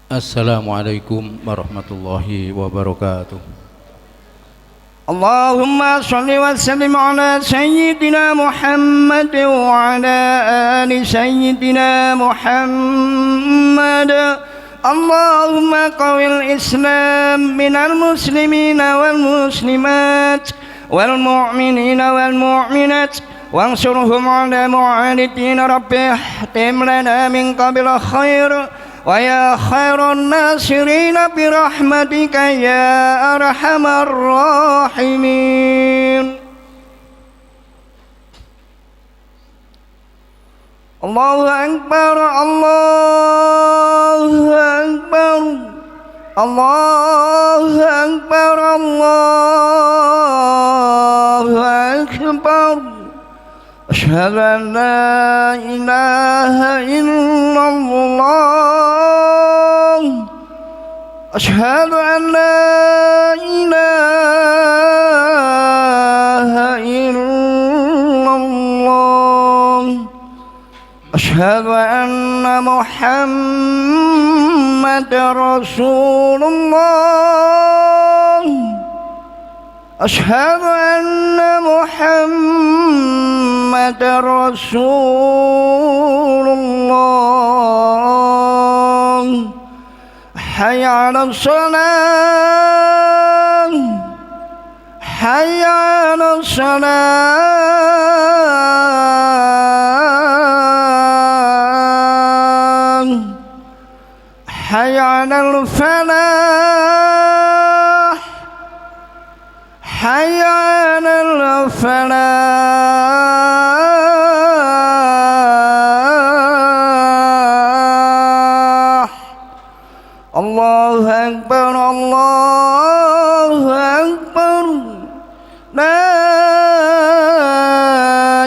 Assalamualaikum warahmatullahi wabarakatuh. Allahumma salli wa sallim ala sayyidina Muhammad wa ala ali sayyidina Muhammad. Allahumma qawil Islam minal muslimina wal muslimat wal mu'minina wal mu'minat wansurhum ala mu'anidin rabbih tim lana min qabil khair wa ya khairan nasirin birahmatika ya arhamar rahimin. Allahu akbar, Allahu akbar, Allahu akbar, Allahu akbar. Asyhadu an la ilaha illallah, asyhadu an la ilaha illallah, asyhadu anna Muhammadar Rasulullah, asyhadu anna Muhammadar Rasulullah. Hayya 'alas salah, hayya 'alas salah, hayya 'alal falah, hayya 'alal falah. Allahu akbar, Allahu akbar, la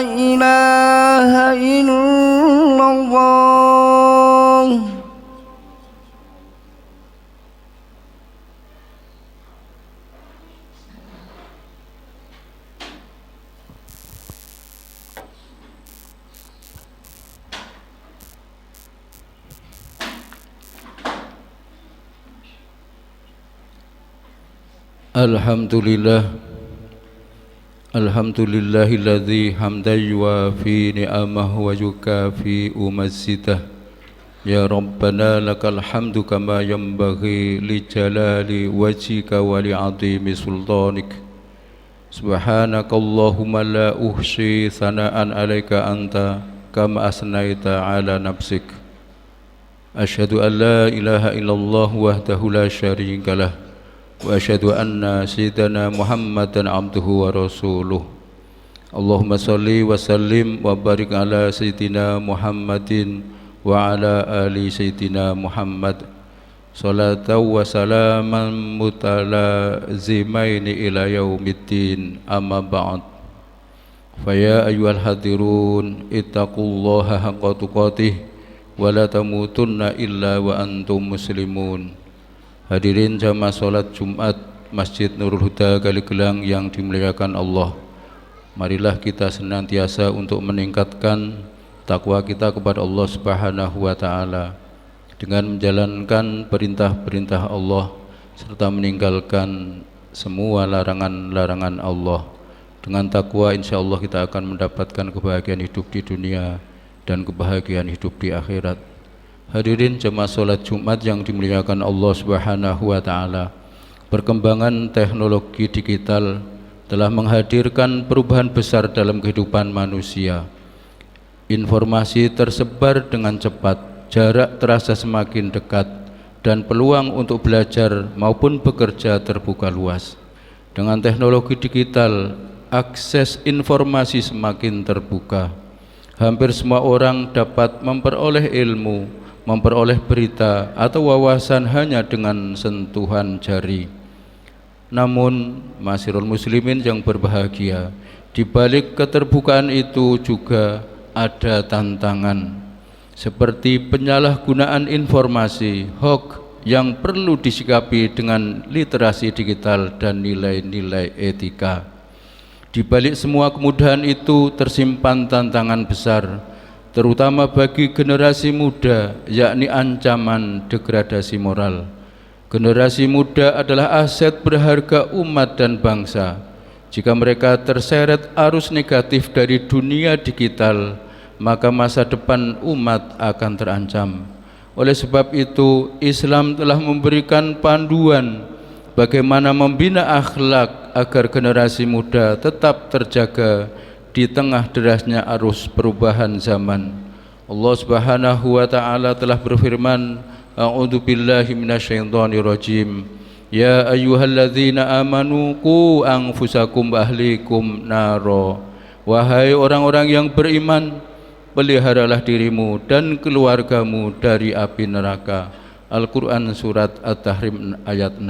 ilaha illallah. Alhamdulillah, alhamdulillahilladzi hamdan yuwafi ni'amahu wa yukafi umazzitah. Ya Rabbana lakal hamdu kama yanbaghi li jalali wajhika wa li 'azimi sultanik. Subhanakallahumma la uhsi sana'an 'alaika anta kama asnaita 'ala nafsik. Asyhadu an la ilaha illallah wahdahu la syarikalah wa asyhadu anna sayyidana Muhammadan abduhu wa rasuluh. Allahumma salli wa sallim wa barik ala sayyidina Muhammadin wa ala ali sayyidina Muhammad salatan wa salaman mutalazimaini ila yaumiddin, amma ba'd. Faya ayyuhal hadirun ittaqullaha haqqa tuqatih wa la tamutunna illa wa antum muslimun. Hadirin jamaah salat Jumat Masjid Nurul Huda Kaligelang yang dimuliakan Allah, marilah kita senantiasa untuk meningkatkan takwa kita kepada Allah Subhanahu wa ta'ala dengan menjalankan perintah-perintah Allah serta meninggalkan semua larangan-larangan Allah. Dengan takwa insyaallah kita akan mendapatkan kebahagiaan hidup di dunia dan kebahagiaan hidup di akhirat. Hadirin jemaah salat Jumat yang dimuliakan Allah Subhanahu wa ta'ala, perkembangan teknologi digital telah menghadirkan perubahan besar dalam kehidupan manusia. Informasi tersebar dengan cepat, jarak terasa semakin dekat, dan peluang untuk belajar maupun bekerja terbuka luas. Dengan teknologi digital, akses informasi semakin terbuka. Hampir semua orang dapat memperoleh ilmu, memperoleh berita atau wawasan hanya dengan sentuhan jari. Namun, ma'asyiral muslimin yang berbahagia, di balik keterbukaan itu juga ada tantangan, seperti penyalahgunaan informasi, hoax yang perlu disikapi dengan literasi digital dan nilai-nilai etika. Di balik semua kemudahan itu tersimpan tantangan besar, terutama bagi generasi muda, yakni ancaman degradasi moral. Generasi muda adalah aset berharga umat dan bangsa. Jika mereka terseret arus negatif dari dunia digital, maka masa depan umat akan terancam. Oleh sebab itu, Islam telah memberikan panduan bagaimana membina akhlak agar generasi muda tetap terjaga di tengah derasnya arus perubahan zaman. Allah Subhanahu wa taala telah berfirman, A'udzu billahi minasyaitonir rajim. Ya ayyuhalladzina amanu qu anfusakum wa ahlikum naro. Wahai orang-orang yang beriman, peliharalah dirimu dan keluargamu dari api neraka. Al-Quran Surat At-Tahrim ayat 6.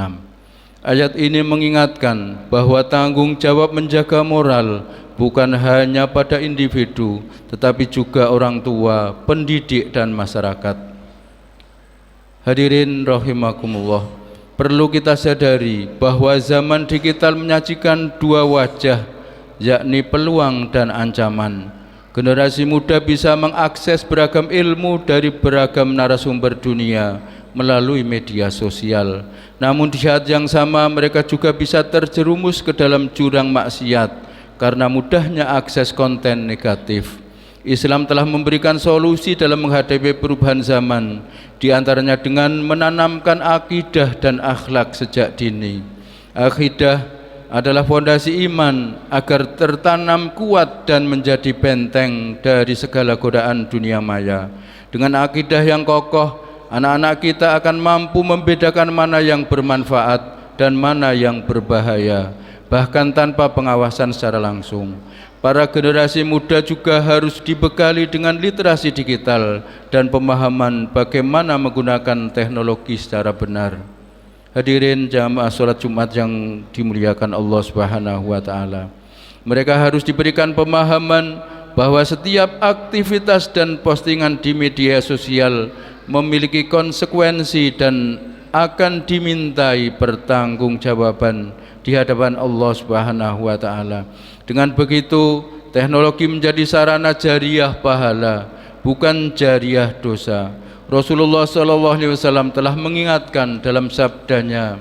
Ayat ini mengingatkan bahwa tanggung jawab menjaga moral bukan hanya pada individu, tetapi juga orang tua, pendidik, dan masyarakat. Hadirin rahimakumullah, perlu kita sadari bahwa zaman digital menyajikan dua wajah, yakni peluang dan ancaman. Generasi muda bisa mengakses beragam ilmu dari beragam narasumber dunia melalui media sosial. Namun di saat yang sama mereka juga bisa terjerumus ke dalam jurang maksiat karena mudahnya akses konten negatif. Islam telah memberikan solusi dalam menghadapi perubahan zaman, di antaranya dengan menanamkan akidah dan akhlak sejak dini. Akidah adalah fondasi iman agar tertanam kuat dan menjadi benteng dari segala godaan dunia maya. Dengan akidah yang kokoh, anak-anak kita akan mampu membedakan mana yang bermanfaat dan mana yang berbahaya, bahkan tanpa pengawasan secara langsung. Para generasi muda juga harus dibekali dengan literasi digital dan pemahaman bagaimana menggunakan teknologi secara benar. Hadirin jamaah sholat Jumat yang dimuliakan Allah Subhanahu wa taala. Mereka harus diberikan pemahaman bahwa setiap aktivitas dan postingan di media sosial memiliki konsekuensi dan akan dimintai pertanggungjawaban di hadapan Allah Subhanahu wa taala. Dengan begitu, teknologi menjadi sarana jariah pahala, bukan jariah dosa. Rasulullah SAW telah mengingatkan dalam sabdanya,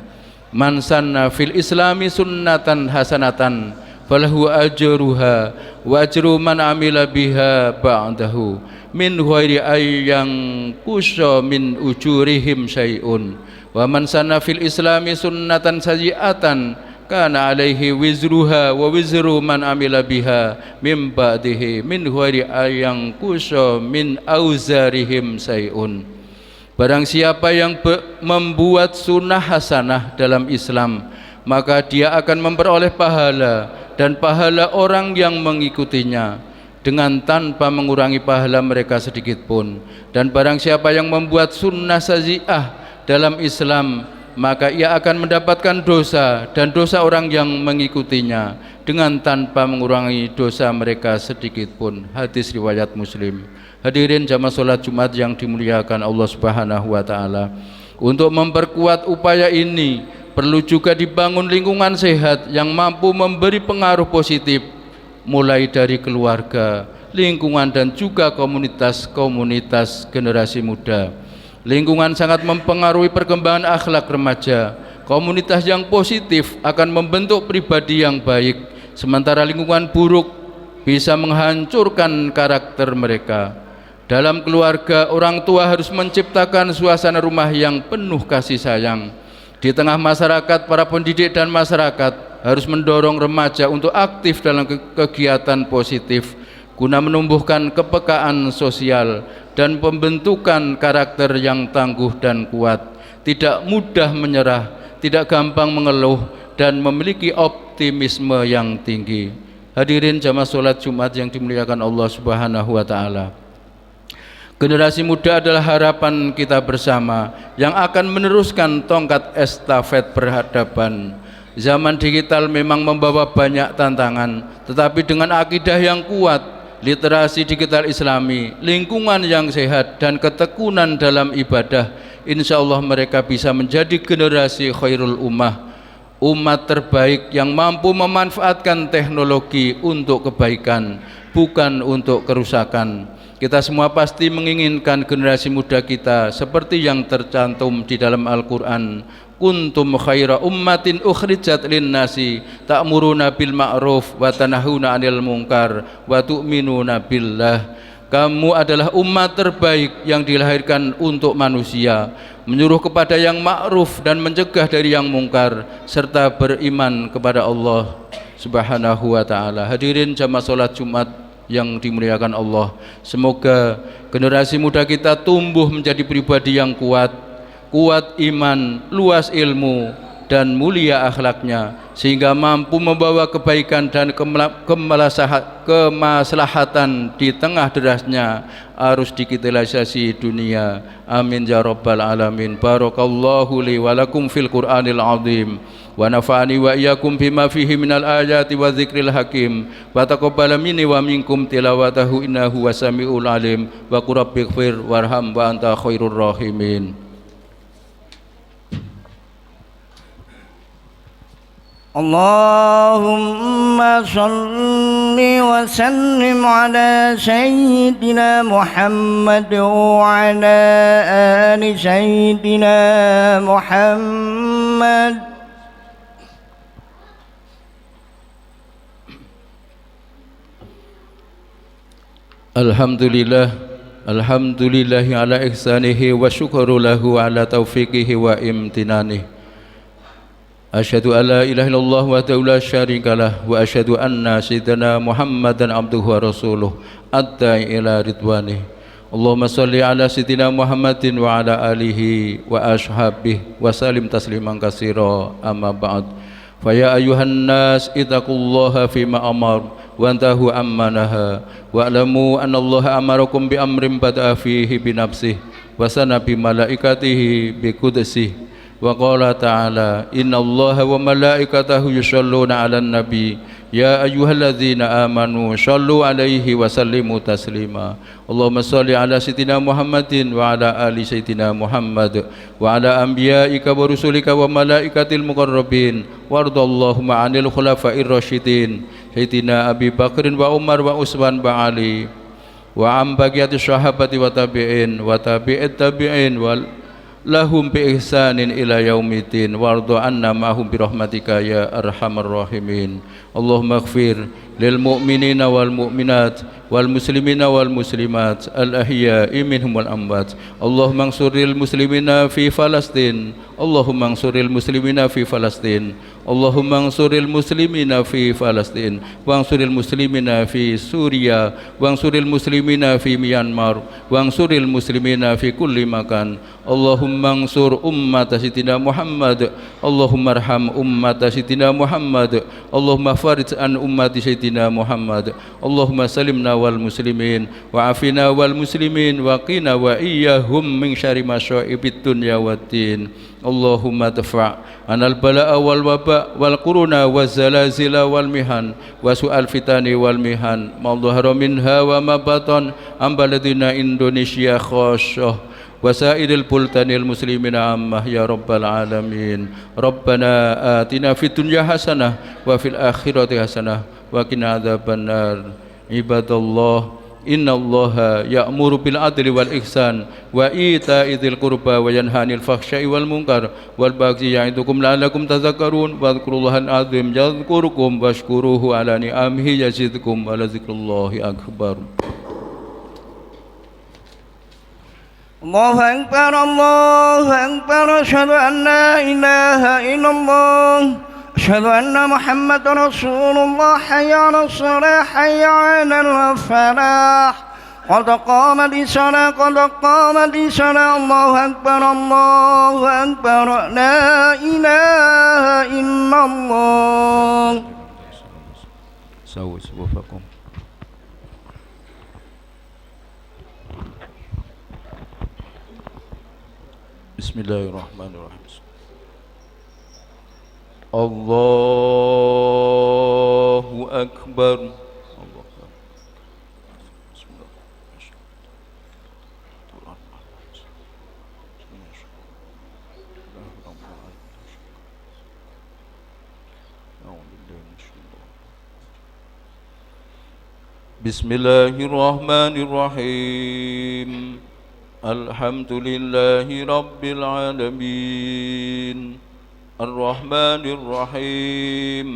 Man sanna fil islami sunnatan hasanatan falahu ajruha wa ajru man amila biha ba'dahu min ghairi ayyang kusha min ujurihim syai'un wa man sanna fil islami sunnatan sayyi'atan kana alaihi wizruha wa wizru man amila biha mim ba'dihi min ghairi ayyang kusha min auzarihim sayun. Barang siapa yang membuat sunnah hasanah dalam Islam, maka dia akan memperoleh pahala dan pahala orang yang mengikutinya dengan tanpa mengurangi pahala mereka sedikit pun. Dan barang siapa yang membuat sunnah sazi'ah dalam Islam, maka ia akan mendapatkan dosa dan dosa orang yang mengikutinya dengan tanpa mengurangi dosa mereka sedikit pun. Hadis riwayat Muslim. Hadirin jamaah salat Jumat yang dimuliakan Allah Subhanahu wa taala. Untuk memperkuat upaya ini perlu juga dibangun lingkungan sehat yang mampu memberi pengaruh positif mulai dari keluarga, lingkungan, dan juga komunitas generasi muda. Lingkungan sangat mempengaruhi perkembangan akhlak remaja. Komunitas yang positif akan membentuk pribadi yang baik, sementara lingkungan buruk bisa menghancurkan karakter mereka. Dalam keluarga, orang tua harus menciptakan suasana rumah yang penuh kasih sayang. Di tengah masyarakat, para pendidik dan masyarakat harus mendorong remaja untuk aktif dalam kegiatan positif guna menumbuhkan kepekaan sosial dan pembentukan karakter yang tangguh dan kuat, tidak mudah menyerah, tidak gampang mengeluh, dan memiliki optimisme yang tinggi. Hadirin jamaah salat Jumat yang dimuliakan Allah Subhanahu wa taala. Generasi muda adalah harapan kita bersama yang akan meneruskan tongkat estafet peradaban. Zaman digital memang membawa banyak tantangan, tetapi dengan akidah yang kuat, literasi digital Islami, lingkungan yang sehat, dan ketekunan dalam ibadah, insya Allah mereka bisa menjadi generasi khairul ummah, umat terbaik yang mampu memanfaatkan teknologi untuk kebaikan, bukan untuk kerusakan. Kita semua pasti menginginkan generasi muda kita seperti yang tercantum di dalam Al-Quran. Kuntum khaira ummatin ukhrijat linnasi ta'muruna bil ma'ruf wa tanahuna 'anil munkar wa tu'minuna billah. Kamu adalah umat terbaik yang dilahirkan untuk manusia, menyuruh kepada yang ma'ruf dan mencegah dari yang mungkar, serta beriman kepada Allah Subhanahu wa ta'ala. Hadirin jamaah salat Jumat yang dimuliakan Allah, semoga generasi muda kita tumbuh menjadi pribadi yang kuat iman, luas ilmu, dan mulia akhlaknya, sehingga mampu membawa kebaikan dan kemaslahatan di tengah derasnya arus digitalisasi dunia. Amin ya rabbal alamin. Barakallahu li wa lakum fil Qur'anil azim wa nafa'ani wa iyyakum bima fihi minal ayati wa dzikril hakim wa taqabbala minni wa minkum tilawatahu innahu wasami'ul alim wa qur rabbighfir warham wa anta khairur rahimin. اللهم صل وسلم على سيدنا محمد وعلى آل سيدنا محمد. Alhamdulillahi ala ihsanihi wa syukru lahu ala taufiqihi wa imtinanihi. Asyhadu an la ilaha illallah wahdahu la syarikalah wa asyhadu anna sayyidana Muhammadan abduhu wa rasuluh adda'i ila ridwanih. Allahumma shalli ala sayyidina Muhammadin wa ala alihi wa ashabihi wa salim tasliman katsira. Amma ba'd. Fa ya ayyuhan nas ittaqullaha fima amar wa antahu amma naha wa alamu anna Allah amarakum bi amrin bada'a fihi bi nafsihi wa sana bi malaikatihi bi qudsihi. Wa qala ta'ala innallaha wa malaikatahu yusholluna 'alan nabi ya ayyuhalladzina amanu shallu 'alaihi wa sallimu taslima. Allahumma shalli 'ala sayyidina Muhammadin wa 'ala ali sayyidina Muhammad wa 'ala anbiya'ika wa rusulika wa malaikatil muqarrabin wardallahumma 'anil khulafa'ir rasyidin sayyidina Abi Bakrin wa Umar wa Utsman wa Ali wa am baqiyati sahabati wa tabi'in wa tabi'it tabi'in wal lahum bi ihsanin ila yaumiddin warḍa 'anna ma'hum bi rahmatika ya arhamar rahimin. Allahumma ighfir lil mu'minina wal mu'minat wal muslimina wal muslimat al ahya'i minhum wal amwat. Allahumma ansuril muslimina fi Falastin. Allahumma ansuril muslimina fi Falastin. Allahumma ansuril muslimina fi Falastin wa ansuril muslimina fi Suriah wa ansuril muslimina fi Myanmar wa ansuril muslimina fi kulli makan. Allahumma ansur ummat sayyidina Muhammad. Allahumma arham ummat sayyidina Muhammad. Allahumma farij an ummati sayyidina Muhammad. Allahumma salimna wal muslimin wa afina wal muslimin wa qina wa iyyahum min syarri masya'ibid dunya waddin. Allahumma dafa' anal bala'a wal waba' wal quruna waz zalazila wal mihan wa su'al fitani wal mihan ma dhahara minha wa ma batan am baladina Indonesia khasyah wasairil bultanil muslimina ammah ya rabbal alamin. Rabbana atina fid dunya hasanah wa fil akhirati hasanah wa qina adzabannar. Ibadallah, innallaha ya'muru bil adli wal ihsan wa ita'i dzil qurba wa yanha 'anil fahsya'i wal munkar wal baghi ya'idukum la'allakum tadhakkarun wa dzkurullahal azim yadhkurukum washkuruhu 'ala ni'amihi yazidkum wa la dzikrullahi akbar. الله أكبر الله أكبر أشهد أن لا إله إلا الله أشهد أن محمد رسول الله حي على الصلاة حي على الفلاح قد قامت الصلاة قد قامت الصلاة الله أكبر لا إله إلا الله. سووا صفوفكم. Bismillahirrahmanirrahim. Allahu Akbar. بسم الله الرحمن الرحيم الحمد لله رب العالمين الرحمن الرحيم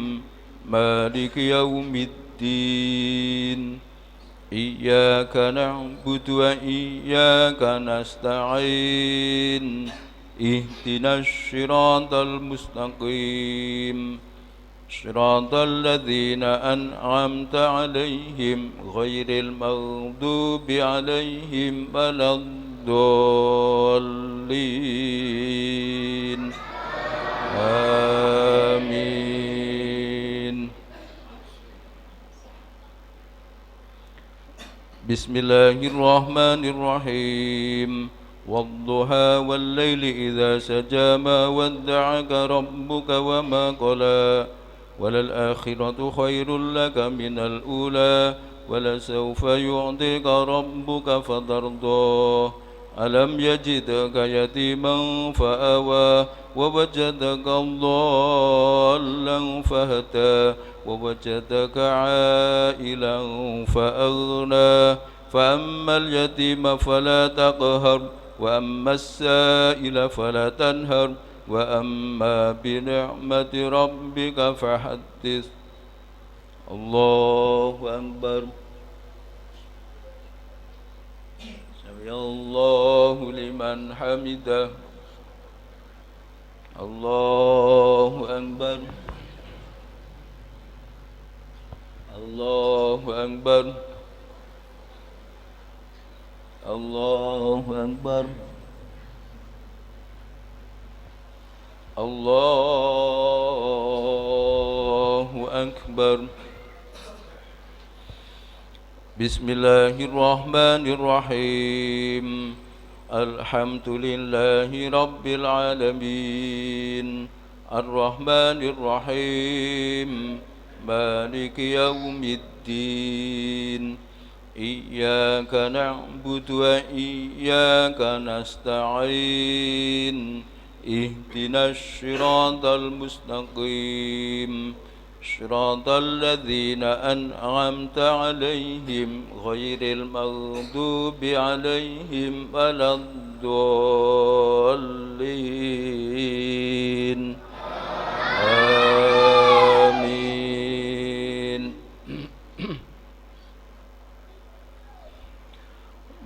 مالك يوم الدين إياك نعبد وإياك نستعين اهدنا الصراط المستقيم صراط الذين أنعمت عليهم غير المغضوب عليهم ولا الضالين آمين بسم الله الرحمن الرحيم والضحى والليل إذا سجى ما ودعك ربك وما قلى وللآخرة خير لك من الأولى ولسوف يعطيك ربك فترضى ألم يجدك يتيما فآوى ووجدك ضالا فهدى ووجدك عائلا فأغنى فأما اليتيم فلا تقهر وأما السائل فلا تنهر وأما بنعمة ربك فحدث الله أكبر سمع الله لمن حمده الله أكبر الله أكبر الله أكبر الله أكبر بسم الله الرحمن الرحيم الحمد لله رب العالمين الرحمن الرحيم مالك يوم الدين إياك نعبد وإياك نستعين اهدنا الصراط المستقيم صراط الذين أنعمت عليهم غير المغضوب عليهم ولا الضالين آمين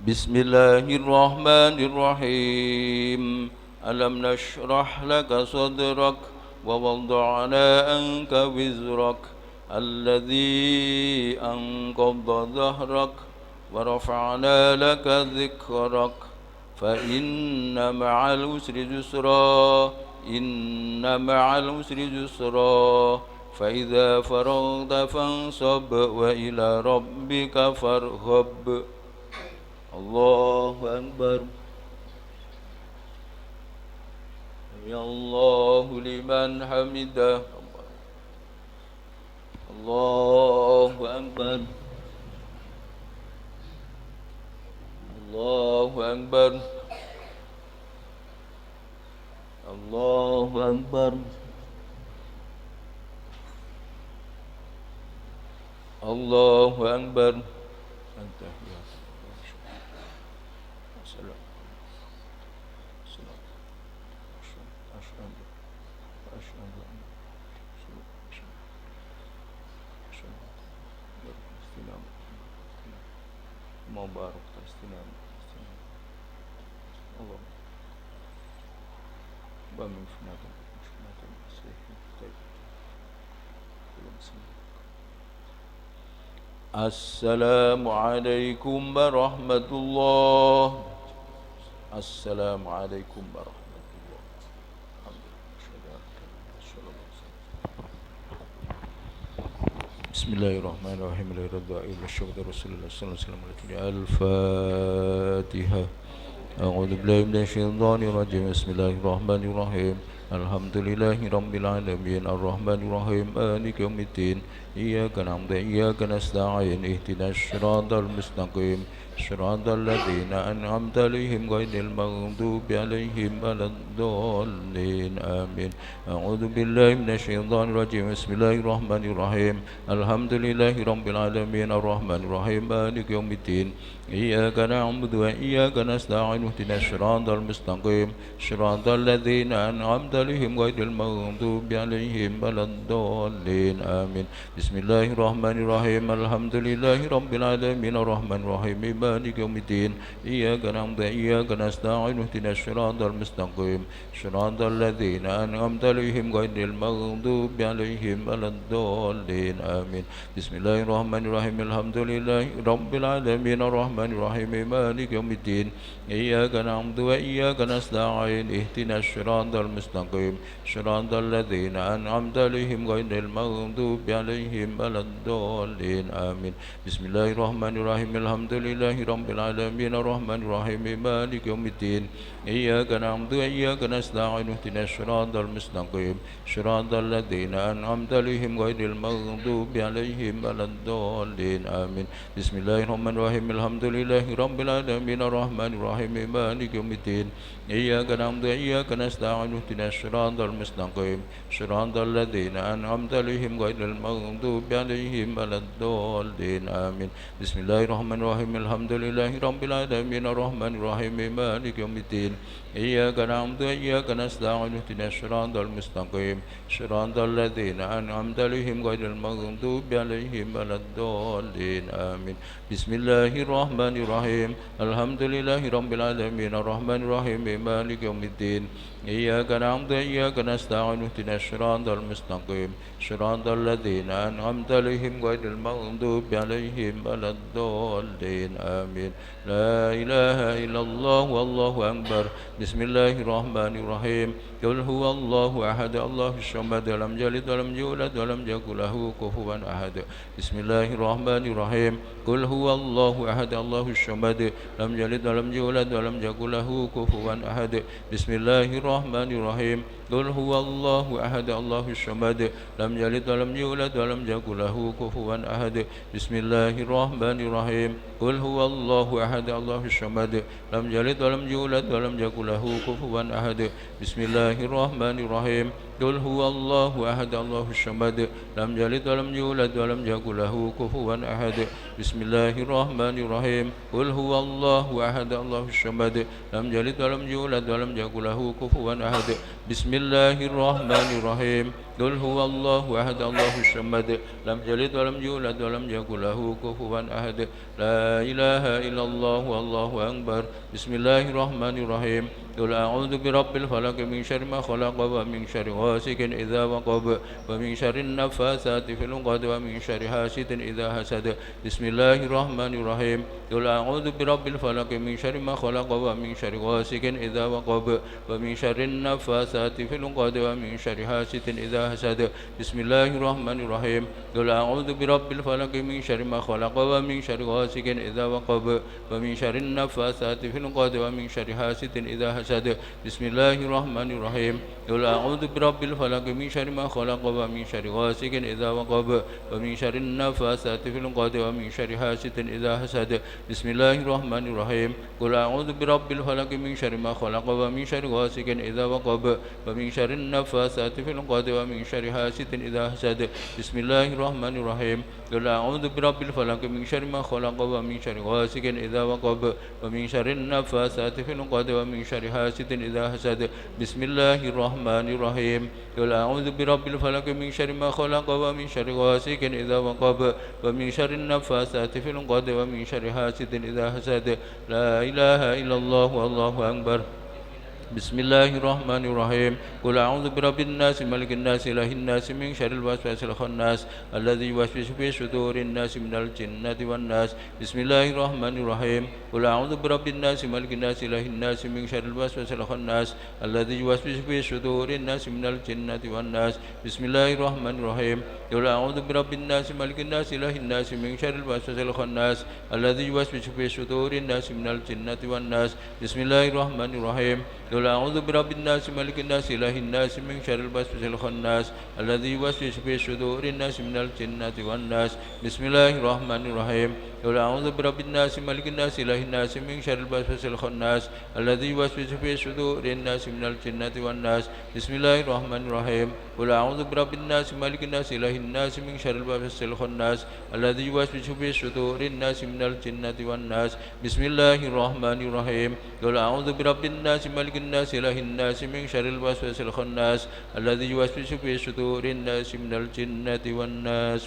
بسم الله الرحمن الرحيم ألم نشرح لك صدرك ووضعنا عنك وزرك الذي أنقض ظهرك ورفعنا لك ذكرك فإن مع العسر يسرا إن مع العسر يسرا فإذا فرغت فانصب وإلى ربك فارغب الله أكبر يا الله لمن حمده الله أكبر الله أكبر الله أكبر الله أكبر أنت يا سلام مبارك استلام الله ومن فنادق السلام عليكم ورحمة الله السلام عليكم ورحمة الله بسم الله الرحمن الرحيم لا رضا إلا الشهد رسول الله صلى الله عليه وسلم الفاتحة أعوذ بالله من الشيطان الرجيم بسم الله الرحمن الرحيم الحمد لله رب العالمين الرحمن الرحيم مالك يوم الدين إياك نعبد وإياك نستعين اهدنا الصراط المستقيم صراط الذين أنعمت عليهم غير المغضوب عليهم ولا الضالين آمين. أعوذ بالله من الشيطان الرجيم. بسم الله الرحمن الرحيم. الحمد لله رب العالمين الرحمن الرحيم مالك يوم الدين إياك نعبد وإياك نستعين اهدنا الصراط المستقيم صراط الذين أنعمت عليهم غير المغضوب عليهم ولا الضالين آمين. بسم الله الرحمن الرحيم. الحمد لله رب العالمين الرحمن الرحيم مالك يوم الدين إياك نعبد وإياك نستعين اهدنا الصراط المستقيم صراط الذين أنعمت عليهم غير المغضوب عليهم ولا الضالين آمين. بسم الله الرحمن الرحيم. الحمد لله رب العالمين الرحمن الرحيم مالك يوم الدين إياك نعبد وإياك نستعين اهدنا الصراط المستقيم صراط الذين أنعمت عليهم غير المغضوب عليهم ولا الضالين آمين. بسم الله الرحمن الرحيم. الحمد لله رب العالمين الرحمن الرحيم مالك يوم الدين إياك نعبد وإياك نستعين اهدنا الصراط المستقيم صراط الذين أنعمت عليهم غير المغضوب عليهم ولا الضالين آمين. بسم الله الرحمن الرحيم. الحمد لله رب العالمين الرحمن الرحيم مالك يوم الدين إياك نعبد وإياك نستعين اهدنا الصراط المستقيم صراط الذين أنعمت عليهم غير المغضوب عليهم ولا الضالين آمين. بسم الله الرحمن الرحيم. الحمد لله رب العالمين الرحمن الرحيم مالك يوم الدين إياك نعبد وإياك نستعين اهدنا الصراط المستقيم صراط الذين أنعمت عليهم غير المغضوب عليهم ولا الضالين آمين. بسم الله الرحمن الرحيم. الحمد لله رب العالمين الرحمن الرحيم مالك يوم الدين إياك نعبد وإياك نستعين اهدنا الصراط المستقيم صراط الذين أنعمت عليهم غير المغضوب عليهم ولا الضالين آمين. لا إله إلا الله والله أكبر. بسم الله الرحمن الرحيم. قل هو الله أحد الله الصمد لم يلد ولم يولد ولم يكن له كفوا أحد. بسم الله الرحمن الرحيم. قل هو الله أحد الله الصمد لم يلد ولم يولد ولم يكن له كفوا أحد. بسم الله الرحمن الرحيم. قل هو الله أحد الله الصمد لم يلد ولم يولد ولم يكن له كفوا أحد. بسم الله الرحمن الرحيم. قل هو الله أحد الله الصمد لم يلد ولم يولد ولم يكن له كفوا أحد. بسم الله الرحمن الرحيم. قل هو الله أحد الله الصمد لم يلد ولم يولد ولم يكن له كفوا أحد. بسم الله الرحمن الرحيم. قل هو الله أحد الله الصمد لم يلد ولم يولد ولم يكن له كفوا أحد. بسم الله الرحمن الرحيم. قل هو الله أحد الله الصمد لم يلد ولم يولد ولم يكن له كفوا أحد. لا إله إلا الله والله أكبر. بسم الله الرحمن الرحيم. قل أعوذ برب الفلق من شر ما خلق ومن شر غاسق إذا وقب ومن شر النفاثات في العقد ومن شر حاسد إذا حسد. بسم الله الرحمن الرحيم. قل أعوذ برب الفلق من شر ما خلق ومن شر غاسق إذا وقب ومن شر النفاثات في العقد ومن شر حاسد إذا حسد. بسم الله الرحمن الرحيم. قل أعوذ برب الفلق من شر ما خلق ومن شر غاسق إذا وقب ومن شر النفاثات في العقد ومن شر حاسد إذا حسد. بسم الله الرحمن الرحيم. قل أعوذ برب الفلق من شر ما خلق ومن شر غاسق إذا وقب ومن شر النفاثات في العقد ومن شر حاسد إذا حسد. بسم الله الرحمن الرحيم. قل أعوذ برب الفلق من شر ما خلق ومن شر غاسق إذا وقب ومن شر النفاثات في العقد ومن شر حاسد إذا حسد. بسم الله الرحمن الرحيم. قل أعوذ برب الفلق من شر ما خلق ومن شر غاسق إذا وقب ومن شر النفاثات في العقد ومن شر حاسد إذا حسد. بسم الله الرحمن الرحيم. قل أعوذ برب الفلق من شر ما خلق ومن شر غاسق إذا وقب ومن شر النفاثات في العقد ومن شر حاسد إذا حسد. لا إله إلا الله والله أكبر. بسم الله الرحمن الرحيم. قل أعوذ برب الناس ملك الناس إله الناس من شر الوسواس الخناس الذي يوسوس في صدور الناس من الجنة والناس. بسم الله الرحمن الرحيم. قل أعوذ برب الناس ملك الناس إله الناس من شر الوسواس الخناس الذي يوسوس في صدور الناس من الجنة والناس. بسم الله الرحمن الرحيم. قل أعوذ برب الناس ملك الناس إله الناس من شر الوسواس الخناس الذي يوسوس في صدور الناس من الجنة والناس. بسم الله الرحمن الرحيم. قل قل أعوذ برب الناس ملك الناس إله الناس من شر الوسواس الخناس الذي يوسوس في صدور الناس من الجنة والناس بسم الله الرحمن الرحيم قل أعوذ برب الناس ملك الناس إله الناس من شر الوسواس الخناس الذي يوسوس في صدور الناس من الجنة والناس بسم الله الرحمن الرحيم قل أعوذ برب الناس ملك الناس إله الناس من شر الوسواس الخناس الذي يوسوس في صدور الناس من الجنة والناس بسم الله الرحمن الرحيم قل أعوذ برب الناس ملك الناس إله الناس من شر الوسواس الخناس الذي يوسوس في صدور الناس من الجنة والناس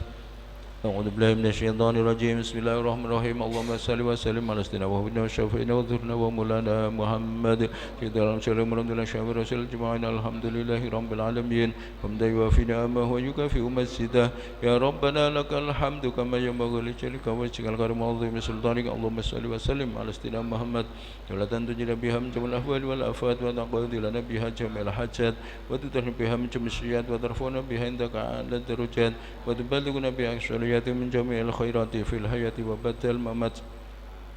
أعوذ بالله من الشيطان الرجيم بسم الله الرحمن الرحيم اللهم صل وسلم على سيدنا وحبيبنا وشفيعنا وذكرنا ومولانا محمد سيدنا وسلم على شافع رسول الجماعين الحمد لله رب العالمين حمدا يوافي نعمه ويكافئ مسجده يا ربنا لك الحمد كما ينبغي لجلالك وجهك الكريم وعظيم سلطانك اللهم صل وسلم على سيدنا محمد ولا تنتجنا بها من جميع الأهوال والآفات وتقضي لنا بها جميع الحاجات وتطهرنا بها من جميع السيئات وترفعنا بها عندك أعلى الدرجات وتبلغنا بها أقصى من جميع الخيرات في الحياة وبعد الممات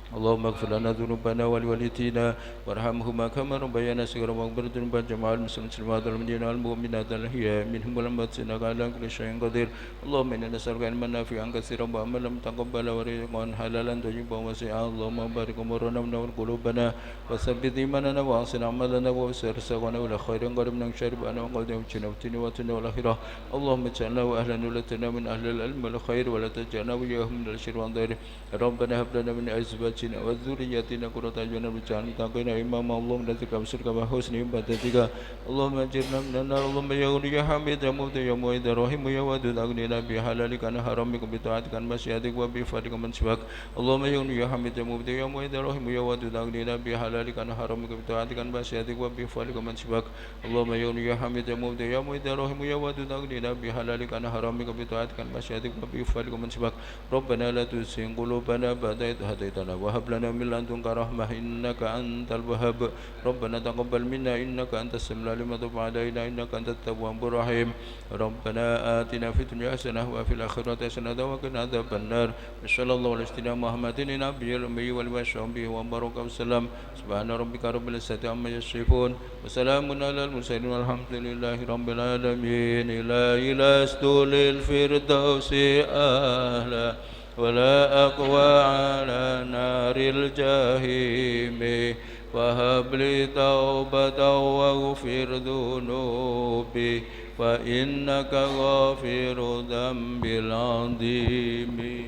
اللهم اغفر لنا ذنوبنا ولوالدينا وارحمهما كما ربيانا صغيرا واغفر ذنوب جميع المسلمين والمؤمنين والمؤمنات الأحياء منهم والأموات إنك على كل شيء قدير اللهم إنا نسألك علما نافعا كثيرا وعملا متقبلا ورزقا حلالا طيبا واسعا اللهم بارك أمورنا ونور قلوبنا وثبت إيماننا وأحسن أعمالنا ووسع رزقنا ولا خير قريب من شر أنا وقد وجنا وتنا وتنا والآخرة اللهم اجعلنا وأهلنا ولتنا من أهل العلم والخير ولا تجعلنا وإياهم من الشر والضير ربنا هب لنا من أزواجنا وذرياتنا قرة أعين واجعلنا للمتقين إماما اللهم نسألك بسرك وحسن عبادتك اللهم أجرنا من النار اللهم يا غني يا حميد يا مبدع يا معيد يا رحيم يا ودود أغننا بحلالك عن حرامك بطاعتك عن مشيئتك وبفضلك من سواك اللهم يا غني يا حميد يا مبدع يا معيد يا رحيم يا ودود أغننا بحلالك عن حرامك بطاعتك عن مشيئتك وبفضلك من سواك اللهم يا غني يا حميد يا مبدع يا معيد يا رحيم يا ودود أغننا بحلالك عن حرامك بطاعتك عن مشيئتك وبفضلك من سواك ربنا لا تزغ قلوبنا بعد إذ هديتنا وهب لنا من لدنك رحمة إنك أنت الوهاب ربنا تقبل منا إنك أنت السميع العليم وتب علينا إنك أنت التواب الرحيم ربنا آتنا في الدنيا حسنة وفي الآخرة حسنة وقنا عذاب النار صلى الله على سيدنا محمد النبي الأمي وصحبه وبارك وسلم سبحان ربك رب العزة عما يصفون وسلام على المرسلين والحمد لله رب العالمين إلى أسطول الفردوس أهلا ولا أقوى على نار الجحيم وهب لي توبة واغفر ذنوبي فإنك غافر ذنب العظيم.